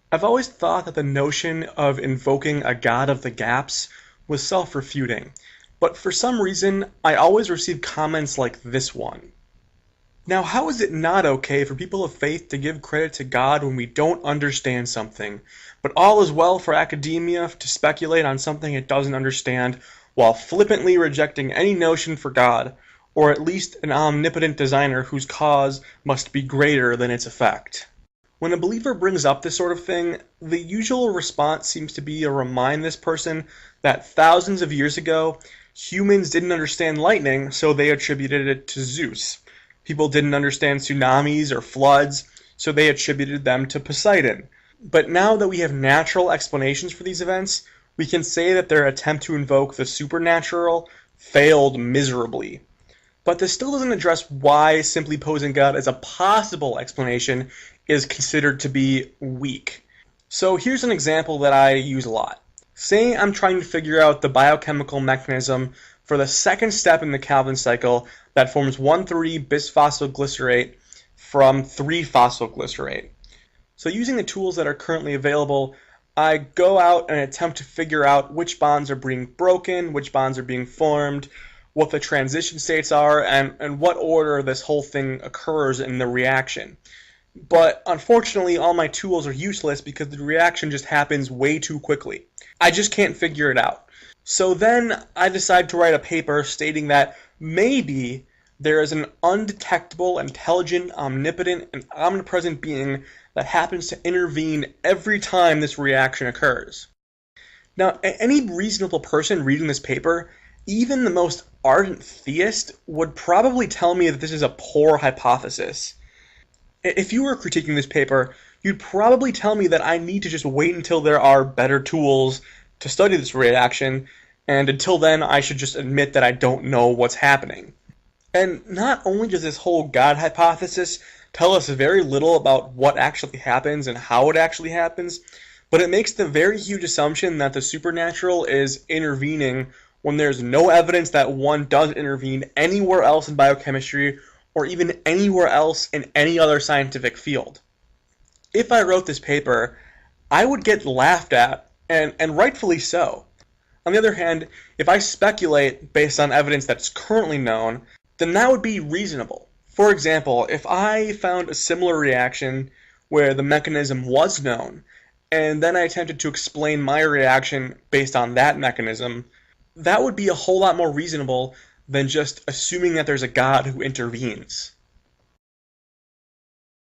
I've always thought that the notion of invoking a god of the gaps was self-refuting, but for some reason I always receive comments like this one. Now, how is it not okay for people of faith to give credit to God when we don't understand something, but all is well for academia to speculate on something it doesn't understand while flippantly rejecting any notion for God, or at least an omnipotent designer whose cause must be greater than its effect? When a believer brings up this sort of thing, the usual response seems to be to remind this person that thousands of years ago, humans didn't understand lightning, so they attributed it to Zeus. People didn't understand tsunamis or floods, so they attributed them to Poseidon. But now that we have natural explanations for these events, we can say that their attempt to invoke the supernatural failed miserably. But this still doesn't address why simply posing God as a possible explanation is considered to be weak. So here's an example that I use a lot. Say I'm trying to figure out the biochemical mechanism for the second step in the Calvin cycle that forms 1,3-bisphosphoglycerate from 3-phosphoglycerate. So using the tools that are currently available, I go out and attempt to figure out which bonds are being broken, which bonds are being formed, what the transition states are, and what order this whole thing occurs in the reaction. But unfortunately, all my tools are useless because the reaction just happens way too quickly. I just can't figure it out. So then I decide to write a paper stating that maybe there is an undetectable, intelligent, omnipotent, and omnipresent being that happens to intervene every time this reaction occurs. Now, any reasonable person reading this paper, even the most ardent theist, would probably tell me that this is a poor hypothesis. If you were critiquing this paper, you'd probably tell me that I need to just wait until there are better tools to study this reaction, and until then I should just admit that I don't know what's happening. And not only does this whole God hypothesis tell us very little about what actually happens and how it actually happens, but it makes the very huge assumption that the supernatural is intervening when there's no evidence that one does intervene anywhere else in biochemistry or even anywhere else in any other scientific field. If I wrote this paper, I would get laughed at, and rightfully so. On the other hand, if I speculate based on evidence that's currently known, then that would be reasonable. For example, if I found a similar reaction where the mechanism was known, and then I attempted to explain my reaction based on that mechanism, that would be a whole lot more reasonable than just assuming that there's a God who intervenes.